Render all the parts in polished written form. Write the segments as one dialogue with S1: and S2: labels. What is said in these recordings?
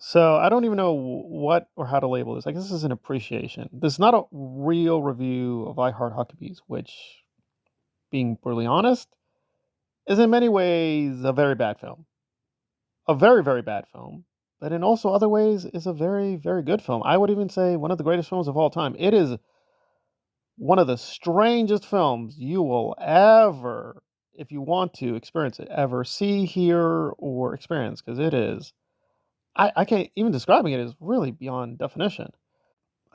S1: So I don't even know what or how to label this. I guess this is an appreciation. This is not a real review of I Heart Huckabees, which, being brutally honest, is in many ways a very bad film. A very, very bad film. But in also other ways is a very, very good film. I would even say one of the greatest films of all time. It is one of the strangest films you will ever, if you want to experience it, ever see, hear, or experience, because it is. I can't even describing it is really beyond definition.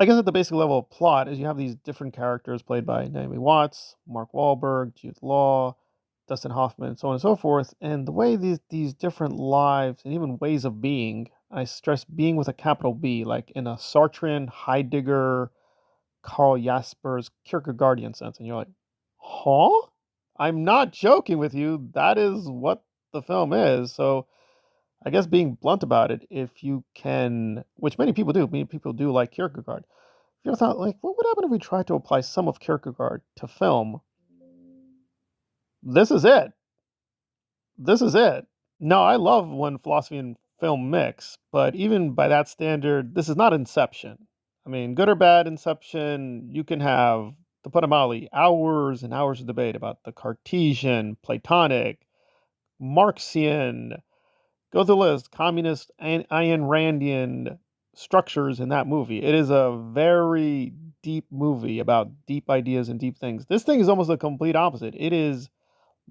S1: I guess at the basic level of plot is you have these different characters played by Naomi Watts, Mark Wahlberg, Jude Law, Dustin Hoffman, so on and so forth. And the way these different lives and even ways of being, I stress being with a capital B, like in a Sartrean, Heidegger, Karl Jasper's Kierkegaardian sense. And you're like, huh? I'm not joking with you. That is what the film is. So I guess being blunt about it, if you can, which many people do like Kierkegaard. If you ever thought, like, what would happen if we tried to apply some of Kierkegaard to film? This is it. This is it. No, I love when philosophy and film mix, but even by that standard, this is not Inception. I mean, good or bad Inception, you can have, to put it mildly, hours and hours of debate about the Cartesian, Platonic, Marxian, go through the list, communist and Ayn Randian structures in that movie. It is a very deep movie about deep ideas and deep things. This thing is almost the complete opposite. It is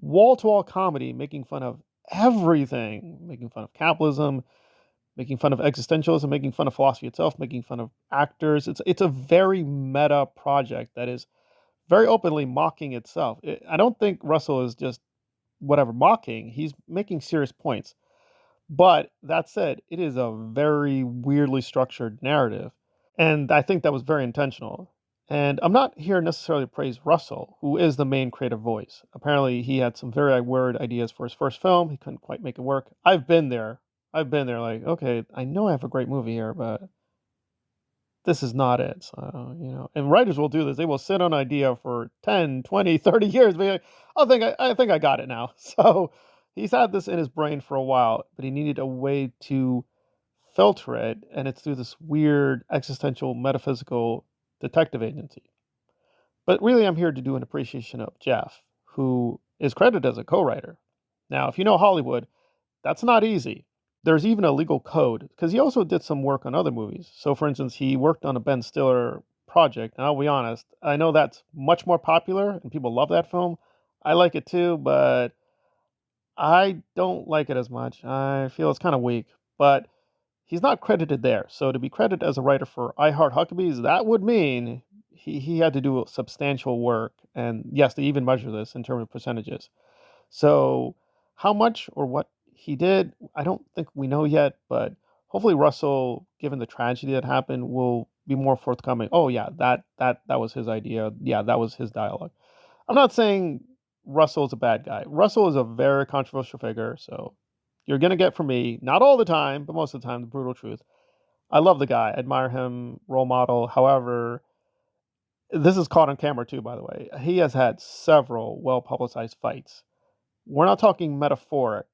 S1: wall to wall comedy making fun of everything, making fun of capitalism, making fun of existentialism, making fun of philosophy itself, making fun of actors. It's a very meta project that is very openly mocking itself. I don't think Russell is just whatever mocking. He's making serious points. But that said, it is a very weirdly structured narrative. And I think that was very intentional. And I'm not here necessarily to praise Russell, who is the main creative voice. Apparently, he had some very weird ideas for his first film. He couldn't quite make it work. I've been there. I've been there, like, okay, I know I have a great movie here, but this is not it. So, and writers will do this. They will sit on an idea for 10, 20, 30 years, be like, I think I got it now. So he's had this in his brain for a while, but he needed a way to filter it, and it's through this weird existential metaphysical detective agency. But really, I'm here to do an appreciation of Jeff, who is credited as a co-writer. Now, if you know Hollywood, that's not easy. There's even a legal code because he also did some work on other movies. So, for instance, he worked on a Ben Stiller project, and I'll be honest, I know that's much more popular and people love that film. I like it too, but I don't like it as much. I feel it's kind of weak, but he's not credited there. So to be credited as a writer for I Heart Huckabees, that would mean he had to do substantial work. And yes, they even measure this in terms of percentages. So how much or what he did, I don't think we know yet, but hopefully Russell, given the tragedy that happened, will be more forthcoming. Oh yeah, that was his idea. Yeah, that was his dialogue. I'm not saying Russell is a bad guy. Russell is a very controversial figure, so you're gonna get from me, not all the time, but most of the time, the brutal truth. I love the guy, admire him, role model. However, this is caught on camera too, by the way. He has had several well publicized fights. We're not talking metaphoric.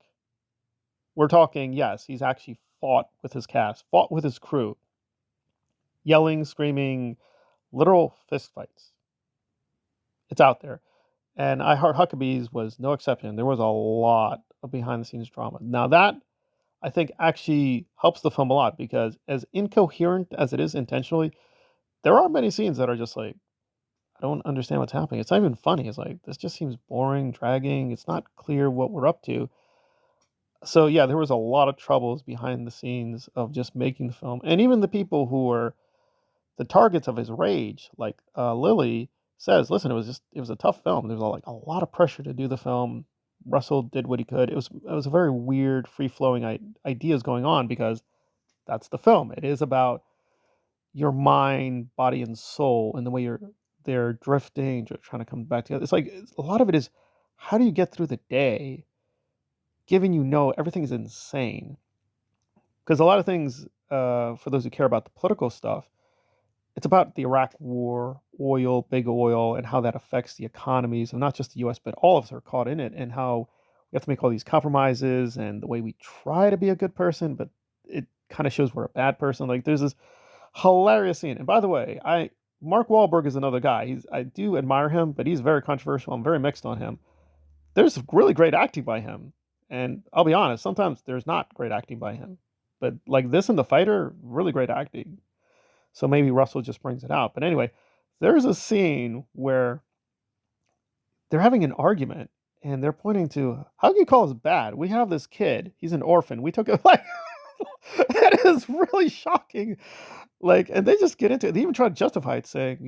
S1: We're talking, yes, he's actually fought with his cast, fought with his crew, yelling, screaming, literal fist fights. It's out there. And I Heart Huckabees was no exception. There was a lot of behind the scenes drama. Now, that I think actually helps the film a lot because, as incoherent as it is intentionally, there are many scenes that are just like, I don't understand what's happening. It's not even funny. It's like, this just seems boring, dragging. It's not clear what we're up to. So, yeah, there was a lot of troubles behind the scenes of just making the film. And even the people who were the targets of his rage, like Lily says, listen, it was a tough film. There was like a lot of pressure to do the film. Russell did what he could. It was a very weird, free flowing ideas going on because that's the film. It is about your mind, body, and soul, and the way they're drifting, trying to come back together. A lot of it is how do you get through the day, given everything is insane. Because a lot of things, for those who care about the political stuff, it's about the Iraq War, oil, big oil, and how that affects the economies of not just the U.S., but all of us are caught in it, and how we have to make all these compromises, and the way we try to be a good person, but it kind of shows we're a bad person. Like there's this hilarious scene. And by the way, I Mark Wahlberg is another guy. I do admire him, but he's very controversial. I'm very mixed on him. There's really great acting by him, and I'll be honest, sometimes there's not great acting by him. But like this in The Fighter, really great acting. So maybe Russell just brings it out. But anyway, there's a scene where they're having an argument and they're pointing to how can you call us bad? We have this kid. He's an orphan. We took it like it is really shocking. Like, and they just get into it. They even try to justify it, saying,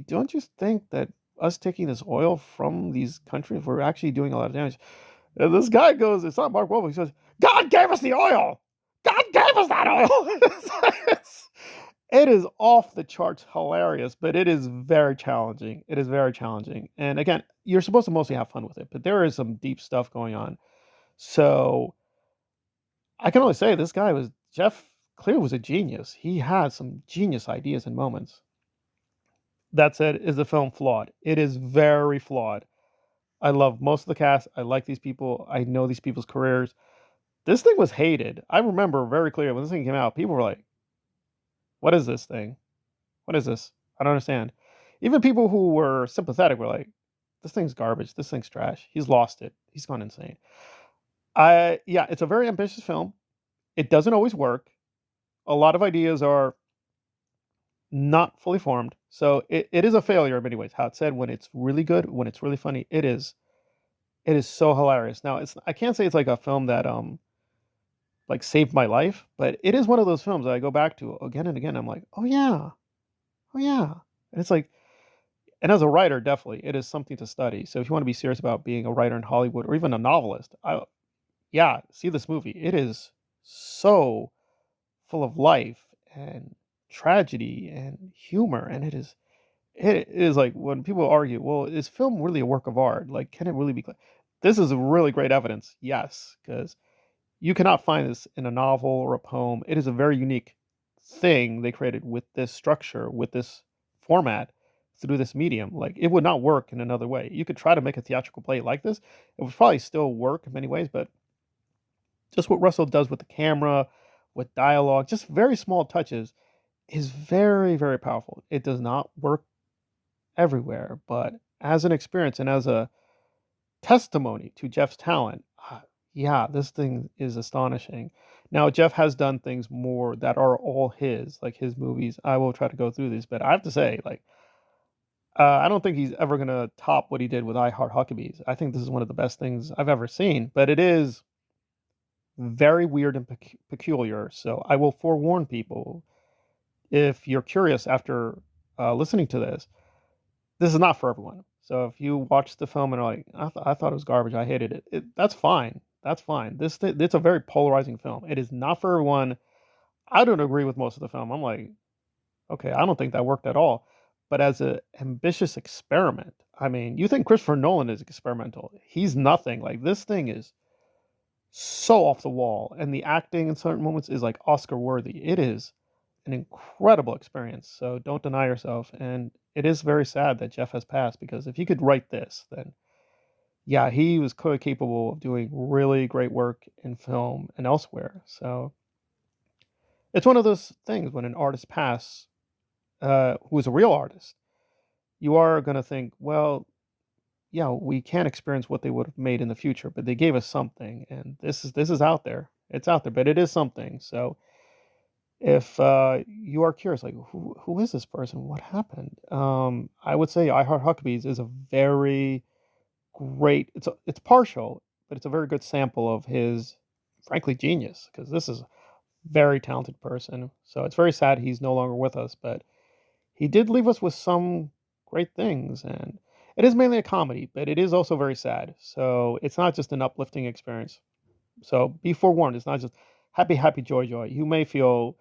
S1: don't you think that us taking this oil from these countries, we're actually doing a lot of damage? And this guy goes, it's not Mark Wahlberg. He says, God gave us the oil. God gave us that oil. It is off the charts hilarious, but it is very challenging. It is very challenging. And again, you're supposed to mostly have fun with it, but there is some deep stuff going on. So I can only say this guy was Jeff Clear was a genius. He had some genius ideas and moments. That said, is the film flawed? It is very flawed. I love most of the cast. I like these people. I know these people's careers. This thing was hated. I remember very clearly when this thing came out, people were like, what is this thing? What is this? I don't understand. Even people who were sympathetic were like, this thing's garbage. This thing's trash. He's lost it. He's gone insane. Yeah, it's a very ambitious film. It doesn't always work. A lot of ideas are not fully formed. So it is a failure in many ways. How it's said, when it's really good, when it's really funny, it is so hilarious. Now I can't say it's like a film that like saved my life, but it is one of those films that I go back to again and again. I'm like, oh yeah, oh yeah. And it's like, and as a writer, definitely it is something to study. So if you want to be serious about being a writer in Hollywood or even a novelist, yeah, see this movie. It is so full of life and tragedy and humor, and it is like when people argue, well, is film really a work of art? Like, can it really be? This is really great evidence, yes, because you cannot find this in a novel or a poem. It is a very unique thing they created with this structure, with this format, through this medium. Like, it would not work in another way. You could try to make a theatrical play like this, it would probably still work in many ways, but just what Russell does with the camera, with dialogue, just very small touches, is very, very powerful. It does not work everywhere, but as an experience and as a testimony to Jeff's talent, yeah, this thing is astonishing. Now, Jeff has done things more that are all his, like his movies. I will try to go through these, but I have to say, like, I don't think he's ever going to top what he did with I Heart Huckabees. I think this is one of the best things I've ever seen, but it is very weird and peculiar. So I will forewarn people, if you're curious after listening to this is not for everyone. So if you watch the film and are like, I thought it was garbage, I hated it, that's fine. That's fine. It's a very polarizing film. It is not for everyone. I don't agree with most of the film. I'm like, okay, I don't think that worked at all. But as an ambitious experiment, I mean, you think Christopher Nolan is experimental? He's nothing. Like, this thing is so off the wall, and the acting in certain moments is like Oscar worthy. It is an incredible experience. So don't deny yourself. And it is very sad that Jeff has passed, because if he could write this, then yeah, he was clearly capable of doing really great work in film and elsewhere. So it's one of those things when an artist passes, who is a real artist, you are going to think, well, yeah, we can't experience what they would have made in the future, but they gave us something, and this is out there. It's out there, but it is something. So if you are curious, like, who is this person? What happened? I would say I Heart Huckabees is a very great. It's partial, but it's a very good sample of his, frankly, genius. Because this is a very talented person. So it's very sad he's no longer with us, but he did leave us with some great things. And it is mainly a comedy, but it is also very sad. So it's not just an uplifting experience. So be forewarned, it's not just happy, happy, joy, joy. You may feel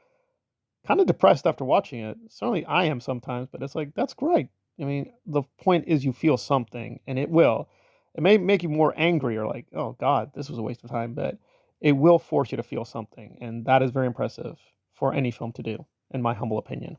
S1: kind of depressed after watching it. Certainly I am sometimes, but it's like, that's great. I mean, the point is you feel something, and it will. It may make you more angry or like, oh God, this was a waste of time, but it will force you to feel something. And that is very impressive for any film to do, in my humble opinion.